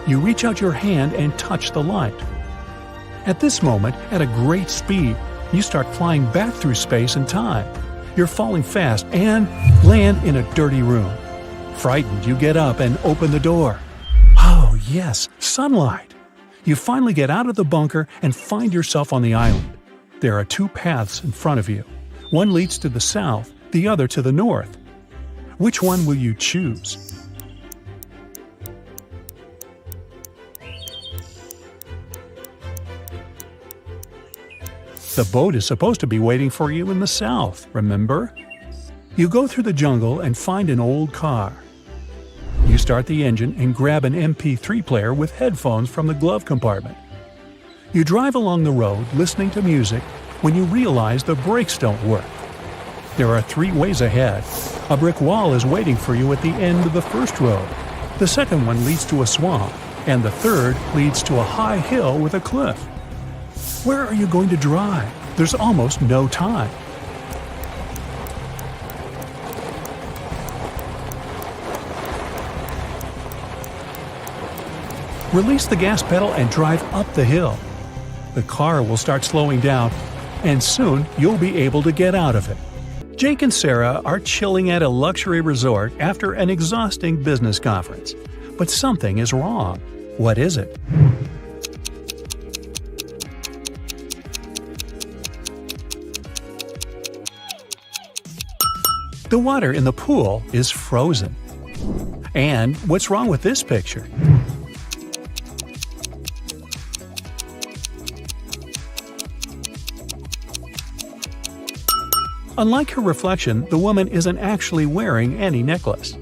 You reach out your hand and touch the light. At this moment, at a great speed, you start flying back through space and time. You're falling fast and land in a dirty room. Frightened, you get up and open the door. Oh, yes, sunlight. You finally get out of the bunker and find yourself on the island. There are two paths in front of you. One leads to the south, the other to the north. Which one will you choose? The boat is supposed to be waiting for you in the south, remember? You go through the jungle and find an old car. You start the engine and grab an MP3 player with headphones from the glove compartment. You drive along the road listening to music when you realize the brakes don't work. There are 3 ways ahead. A brick wall is waiting for you at the end of the first road. The second one leads to a swamp, and the third leads to a high hill with a cliff. Where are you going to drive? There's almost no time. Release the gas pedal and drive up the hill. The car will start slowing down, and soon you'll be able to get out of it. Jake and Sarah are chilling at a luxury resort after an exhausting business conference. But something is wrong. What is it? The water in the pool is frozen. And what's wrong with this picture? Unlike her reflection, the woman isn't actually wearing any necklace.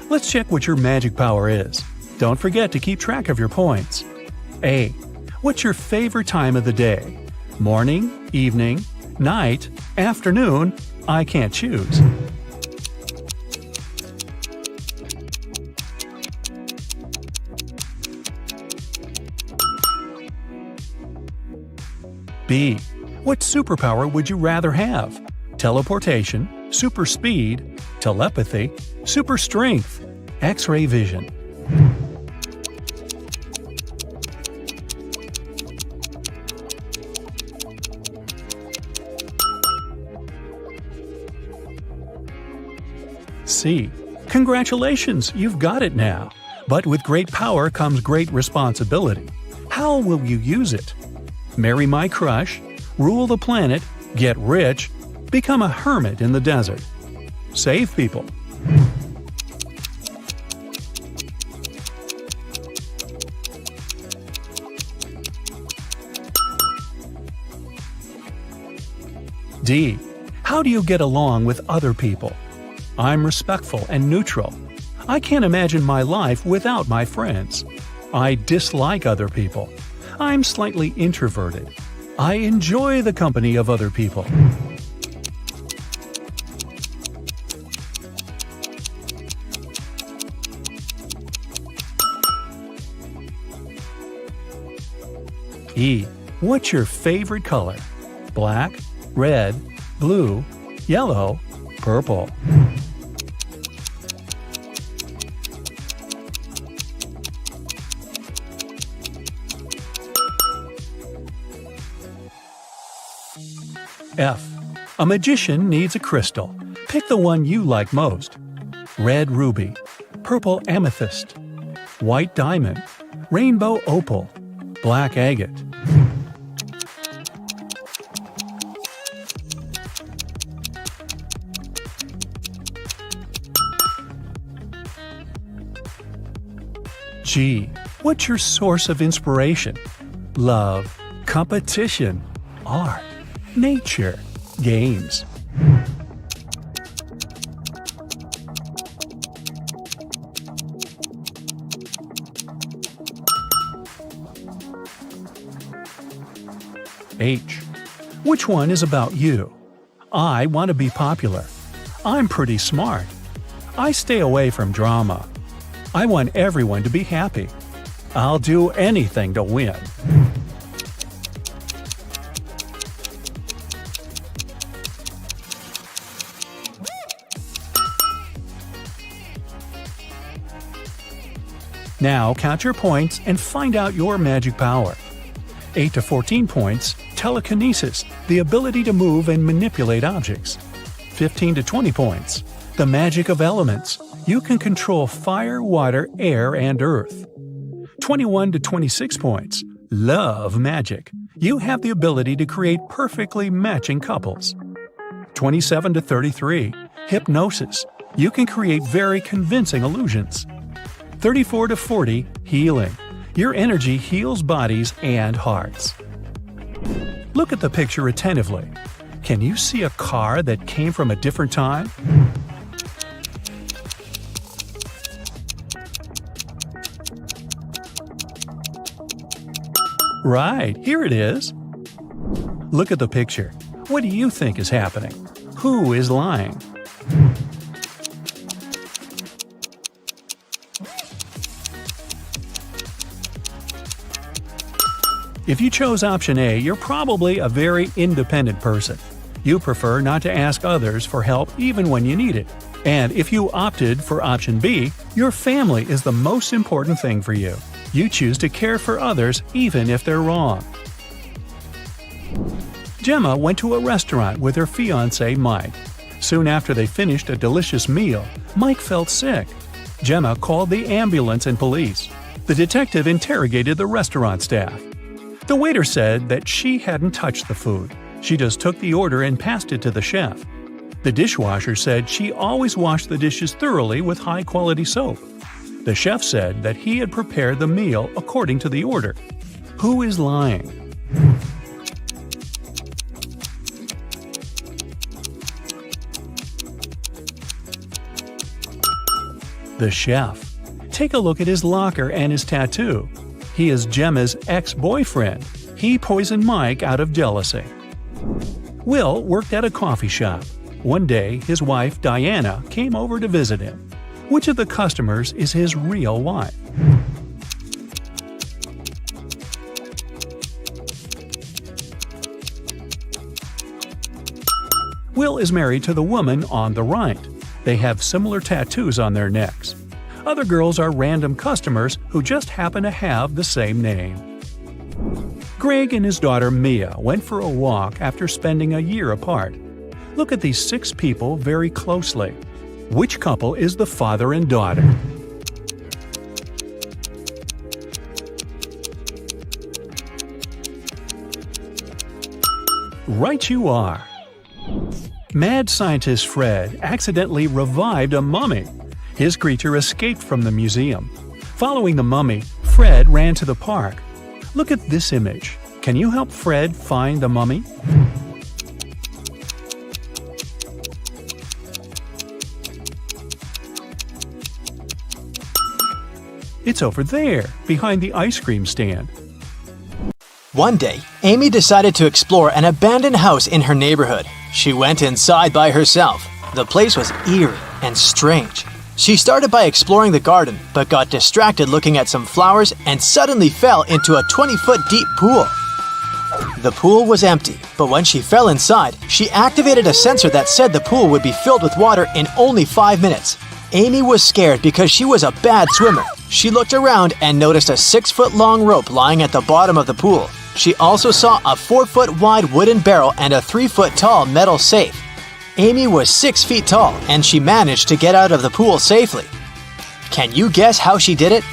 Let's check what your magic power is. Don't forget to keep track of your points. A. What's your favorite time of the day? Morning, evening, night, afternoon? I can't choose. B. What superpower would you rather have? Teleportation, super speed, telepathy, super strength, X-ray vision. C. Congratulations, you've got it now. But with great power comes great responsibility. How will you use it? Marry my crush, rule the planet, get rich, become a hermit in the desert. Save people. D. How do you get along with other people? I'm respectful and neutral. I can't imagine my life without my friends. I dislike other people. I'm slightly introverted. I enjoy the company of other people. E. What's your favorite color? Black, red, blue, yellow, purple. F. A magician needs a crystal. Pick the one you like most. Red ruby, purple amethyst, white diamond, rainbow opal, black agate. G. What's your source of inspiration? Love, competition, art, nature, games. H. Which one is about you? I want to be popular. I'm pretty smart. I stay away from drama. I want everyone to be happy. I'll do anything to win. Now count your points and find out your magic power. 8 to 14 points, telekinesis, the ability to move and manipulate objects. 15 to 20 points, the magic of elements. You can control fire, water, air, and earth. 21 to 26 points, love magic. You have the ability to create perfectly matching couples. 27 to 33, hypnosis. You can create very convincing illusions. 34 to 40, healing. Your energy heals bodies and hearts. Look at the picture attentively. Can you see a car that came from a different time? Right, here it is. Look at the picture. What do you think is happening? Who is lying? If you chose option A, you're probably a very independent person. You prefer not to ask others for help even when you need it. And if you opted for option B, your family is the most important thing for you. You choose to care for others even if they're wrong. Gemma went to a restaurant with her fiancé Mike. Soon after they finished a delicious meal, Mike felt sick. Gemma called the ambulance and police. The detective interrogated the restaurant staff. The waiter said that she hadn't touched the food. She just took the order and passed it to the chef. The dishwasher said she always washed the dishes thoroughly with high-quality soap. The chef said that he had prepared the meal according to the order. Who is lying? The chef. Take a look at his locker and his tattoo. He is Gemma's ex-boyfriend. He poisoned Mike out of jealousy. Will worked at a coffee shop. One day, his wife, Diana, came over to visit him. Which of the customers is his real wife? Will is married to the woman on the right. They have similar tattoos on their necks. Other girls are random customers who just happen to have the same name. Greg and his daughter Mia went for a walk after spending a year apart. Look at these 6 people very closely. Which couple is the father and daughter? Right you are! Mad scientist Fred accidentally revived a mummy. His creature escaped from the museum. Following the mummy, Fred ran to the park. Look at this image. Can you help Fred find the mummy? It's over there, behind the ice cream stand. One day, Amy decided to explore an abandoned house in her neighborhood. She went inside by herself. The place was eerie and strange. She started by exploring the garden, but got distracted looking at some flowers and suddenly fell into a 20-foot deep pool. The pool was empty, but when she fell inside, she activated a sensor that said the pool would be filled with water in only 5 minutes. Amy was scared because she was a bad swimmer. She looked around and noticed a 6-foot-long rope lying at the bottom of the pool. She also saw a 4-foot-wide wooden barrel and a 3-foot-tall metal safe. Amy was 6 feet tall, and she managed to get out of the pool safely. Can you guess how she did it?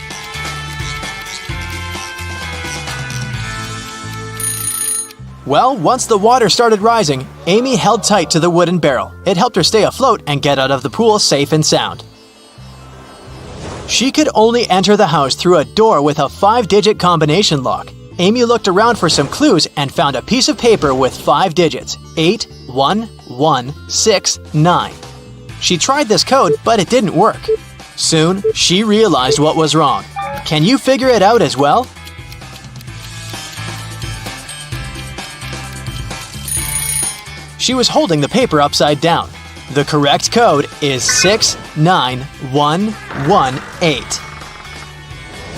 Well, once the water started rising, Amy held tight to the wooden barrel. It helped her stay afloat and get out of the pool safe and sound. She could only enter the house through a door with a 5-digit combination lock. Amy looked around for some clues and found a piece of paper with 5 digits: 8, 1, 1, 6, 9. She tried this code, but it didn't work. Soon, she realized what was wrong. Can you figure it out as well? She was holding the paper upside down. The correct code is 69118.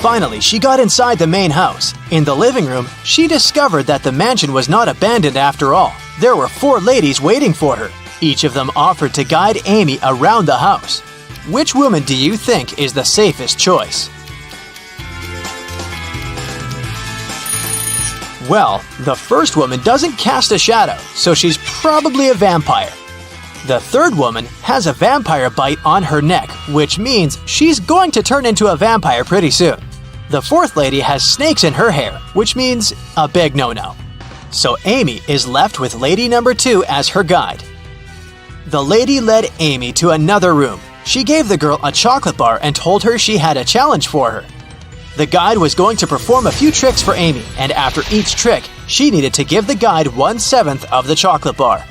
Finally, she got inside the main house. In the living room, she discovered that the mansion was not abandoned after all. There were 4 ladies waiting for her. Each of them offered to guide Amy around the house. Which woman do you think is the safest choice? Well, the first woman doesn't cast a shadow, so she's probably a vampire. The third woman has a vampire bite on her neck, which means she's going to turn into a vampire pretty soon. The fourth lady has snakes in her hair, which means a big no-no. So Amy is left with lady number 2 as her guide. The lady led Amy to another room. She gave the girl a chocolate bar and told her she had a challenge for her. The guide was going to perform a few tricks for Amy, and after each trick, she needed to give the guide 1/7 of the chocolate bar.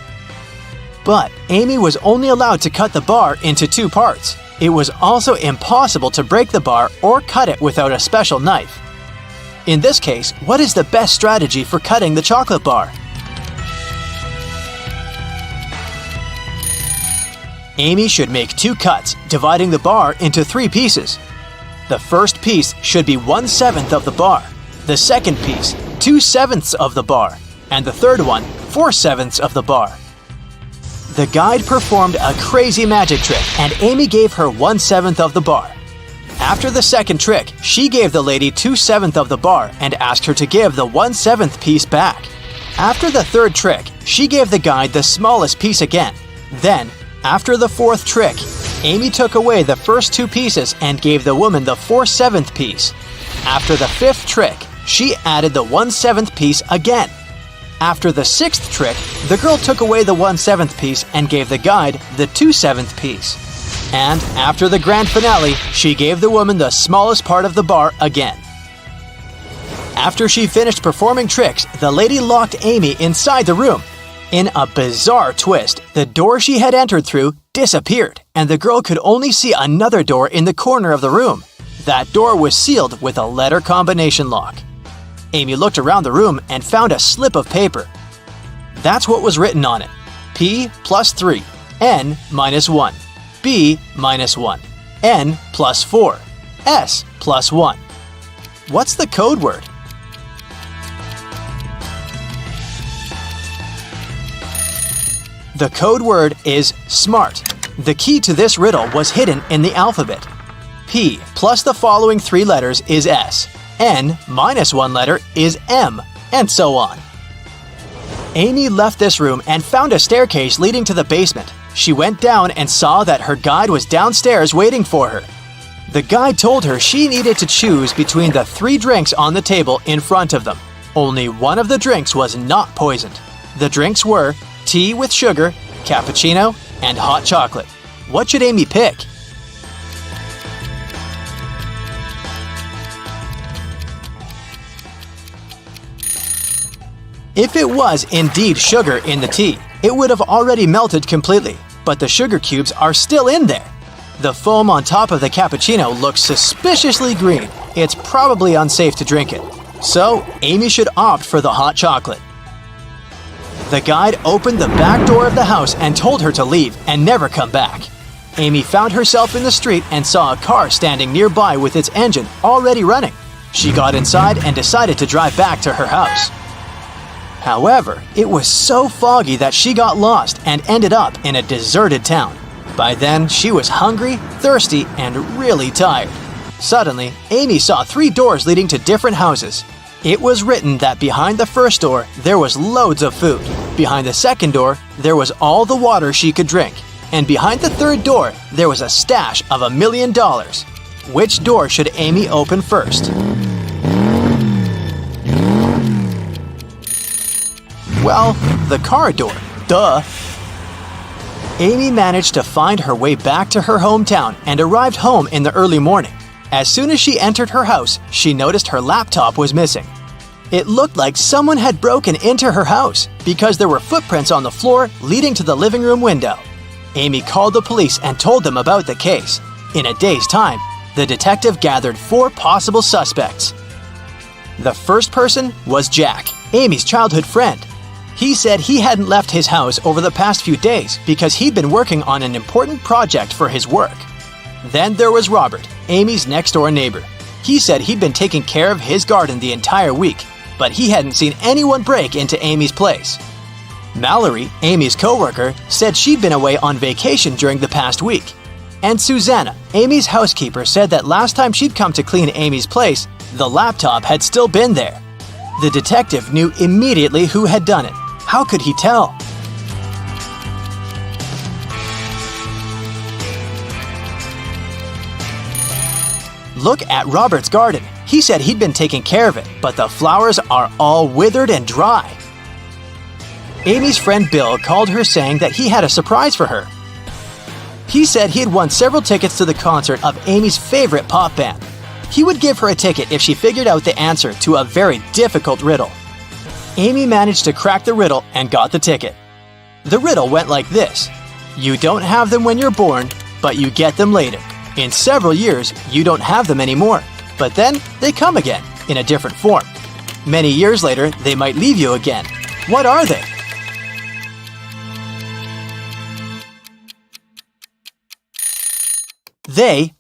But Amy was only allowed to cut the bar into 2 parts. It was also impossible to break the bar or cut it without a special knife. In this case, what is the best strategy for cutting the chocolate bar? Amy should make 2 cuts, dividing the bar into 3 pieces. The first piece should be 1/7 of the bar, the second piece 2/7 of the bar, and the third one 4/7 of the bar. The guide performed a crazy magic trick, and Amy gave her 1/7 of the bar. After the second trick, she gave the lady 2/7 of the bar and asked her to give the 1/7 piece back. After the third trick, she gave the guide the smallest piece again. Then, after the fourth trick, Amy took away the first 2 pieces and gave the woman the 4/7 piece. After the 5th trick, she added the 1/7 piece again. After the 6th trick, the girl took away the 1/7 piece and gave the guide the 2/7 piece. And after the grand finale, she gave the woman the smallest part of the bar again. After she finished performing tricks, the lady locked Amy inside the room. In a bizarre twist, the door she had entered through disappeared, and the girl could only see another door in the corner of the room. That door was sealed with a letter combination lock. Amy looked around the room and found a slip of paper. That's what was written on it. P plus 3, N minus 1, B minus 1, N plus 4, S plus 1. What's the code word? The code word is SMART. The key to this riddle was hidden in the alphabet. P plus the following 3 letters is S. N minus 1 letter is M, and so on. Amy left this room and found a staircase leading to the basement. She went down and saw that her guide was downstairs waiting for her. The guide told her she needed to choose between the 3 drinks on the table in front of them. Only one of the drinks was not poisoned. The drinks were tea with sugar, cappuccino, and hot chocolate. What should Amy pick? If it was indeed sugar in the tea, it would have already melted completely, but the sugar cubes are still in there. The foam on top of the cappuccino looks suspiciously green. It's probably unsafe to drink it. So, Amy should opt for the hot chocolate. The guide opened the back door of the house and told her to leave and never come back. Amy found herself in the street and saw a car standing nearby with its engine already running. She got inside and decided to drive back to her house. However, it was so foggy that she got lost and ended up in a deserted town. By then, she was hungry, thirsty, and really tired. Suddenly, Amy saw 3 doors leading to different houses. It was written that behind the first door, there was loads of food. Behind the second door, there was all the water she could drink. And behind the third door, there was a stash of $1 million. Which door should Amy open first? Well, the car door. Duh. Amy managed to find her way back to her hometown and arrived home in the early morning. As soon as she entered her house, she noticed her laptop was missing. It looked like someone had broken into her house because there were footprints on the floor leading to the living room window. Amy called the police and told them about the case. In a day's time, the detective gathered 4 possible suspects. The first person was Jack, Amy's childhood friend. He said he hadn't left his house over the past few days because he'd been working on an important project for his work. Then there was Robert, Amy's next-door neighbor. He said he'd been taking care of his garden the entire week, but he hadn't seen anyone break into Amy's place. Mallory, Amy's coworker, said she'd been away on vacation during the past week. And Susanna, Amy's housekeeper, said that last time she'd come to clean Amy's place, the laptop had still been there. The detective knew immediately who had done it. How could he tell? Look at Robert's garden. He said he'd been taking care of it, but the flowers are all withered and dry. Amy's friend Bill called her saying that he had a surprise for her. He said he had won several tickets to the concert of Amy's favorite pop band. He would give her a ticket if she figured out the answer to a very difficult riddle. Amy managed to crack the riddle and got the ticket. The riddle went like this: you don't have them when you're born, but you get them later. In several years, you don't have them anymore, but then they come again in a different form. Many years later, they might leave you again. What are they? They